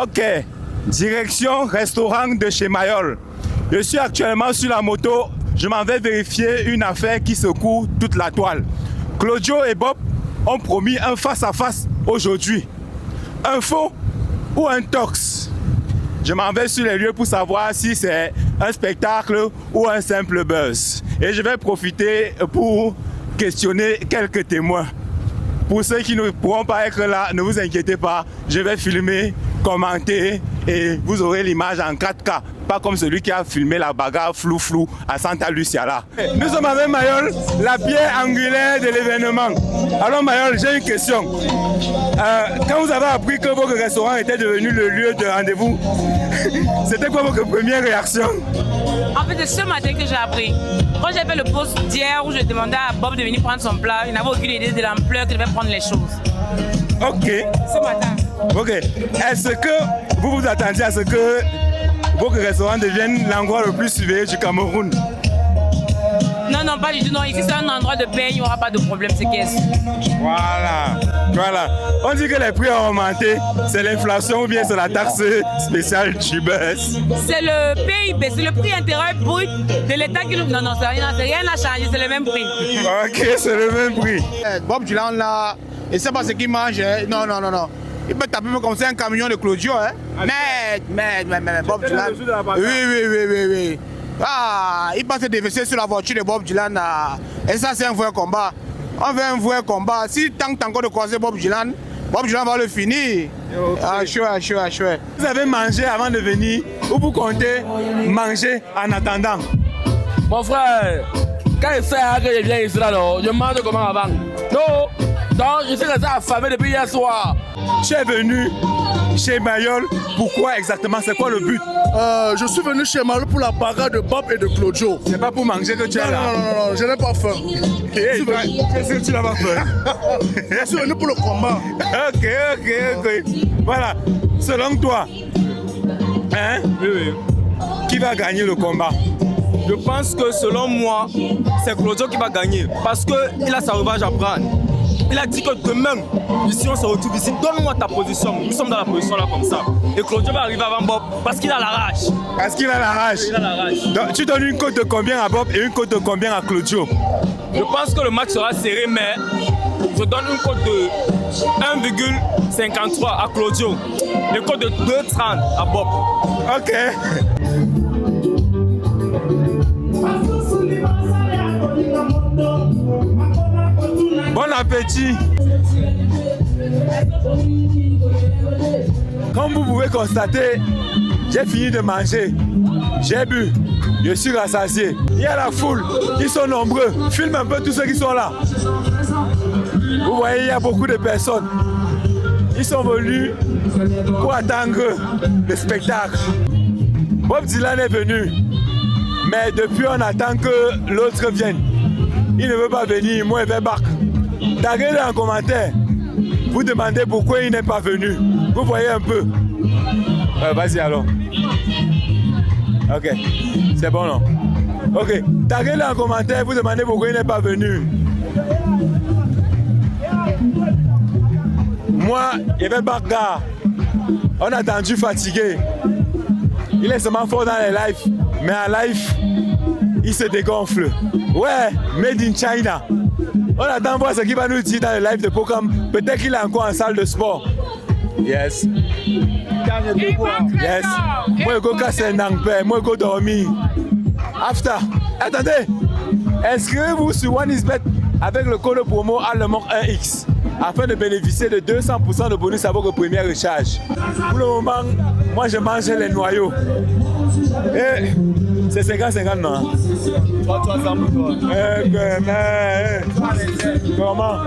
Ok, direction restaurant de chez Mayol. Je suis actuellement sur la moto, je m'en vais vérifier une affaire qui secoue toute la toile. Claudio et Bob ont promis un face-à-face aujourd'hui. Un faux ou un tox? Je m'en vais sur les lieux pour savoir si c'est un spectacle ou un simple buzz. Et je vais profiter pour questionner quelques témoins. Pour ceux qui ne pourront pas être là, ne vous inquiétez pas, je vais filmer, commenter et vous aurez l'image en 4K. Pas comme celui qui a filmé la bagarre flou à Santa Lucia là. Nous sommes avec Mayol, la pierre angulaire de l'événement. Alors Mayol, j'ai une question. Quand vous avez appris que votre restaurant était devenu le lieu de rendez-vous, c'était quoi votre première réaction? En fait, c'est ce matin que j'ai appris. Quand j'ai fait le post d'hier où je demandais à Bob de venir prendre son plat, il n'avait aucune idée de l'ampleur qu'il devait prendre les choses. Ok. Ce matin. Ok. Est-ce que vous vous attendiez à ce que votre restaurant devienne l'endroit le plus surveillé du Cameroun? Non, non, pas du tout. Non, ici c'est un endroit de paix, il n'y aura pas de problème, c'est qu'est-ce. Voilà. On dit que les prix ont augmenté. C'est l'inflation ou bien c'est la taxe spéciale du buzz? C'est le PIB, c'est le prix intérieur brut de l'État qui nous... Non, rien n'a changé, c'est le même prix. Ok, c'est le même prix. Bob Dylan là, et c'est pas ce qu'il mange. Non. Il peut taper comme c'est un camion de Claudio. Mais Bob Dylan. Oui. Ah, il passe déverser sur la voiture de Bob Dylan. Et ça, c'est un vrai combat. On veut un vrai combat. Si tente encore de croiser Bob Dylan va le finir. Okay. Ah, chouette. Vous avez mangé avant de venir ou vous comptez manger en attendant? Mon frère, quand il sait que je viens ici, là, je mange comment avant. Non, donc je suis resté affamé depuis hier soir. Tu es venu chez Mayol, pourquoi exactement? C'est quoi le but? Je suis venu chez Mayol pour la bagarre de Bob et de Claudio. C'est pas pour manger que tu es là? Non, je n'ai pas faim. Qu'est-ce que tu n'as pas faim? Je suis venu pour le combat. Ok. Voilà, selon toi, Oui. qui va gagner le combat? Je pense que selon moi, c'est Claudio qui va gagner parce qu'il a sa revanche à prendre. Il a dit que demain, ici on se retrouve ici, donne-moi ta position. Nous sommes dans la position là comme ça. Et Claudio va arriver avant Bob parce qu'il a la rage. Il a la rage. Donc, tu donnes une cote de combien à Bob et une cote de combien à Claudio? Je pense que le match sera serré, mais je donne une cote de 1,53 à Claudio. Une cote de 2,30 à Bob. Ok. Bon appétit. Comme vous pouvez constater, j'ai fini de manger. J'ai bu. Je suis rassasié. Il y a la foule. Ils sont nombreux. Filme un peu tous ceux qui sont là. Vous voyez, il y a beaucoup de personnes. Ils sont venus pour attendre le spectacle. Bob Dylan est venu. Mais depuis, on attend que l'autre vienne. Il ne veut pas venir, moi, il veut barque. Taguez-le en commentaire. Vous demandez pourquoi il n'est pas venu. Vous voyez un peu. Vas-y alors. Ok. C'est bon, non? Ok. Taguez-le en commentaire. Vous demandez pourquoi il n'est pas venu. Moi, il veut barque. On a attendu fatigué. Il est seulement fort dans les lives. Mais en live, il se dégonfle. Ouais, made in China. On attend voir ce qu'il va nous dire dans le live de Pocam. Peut-être qu'il est encore en salle de sport. Yes. Moi, je vais casser un ampère. Moi, je vais dormir. After. Attendez. Inscrivez-vous sur OneXBet avec le code promo ALEMONC1X afin de bénéficier de 200% de bonus à votre première recharge. Pour le moment, moi, je mange les noyaux. Et c'est 50-50, non? 300 pour toi. Comment?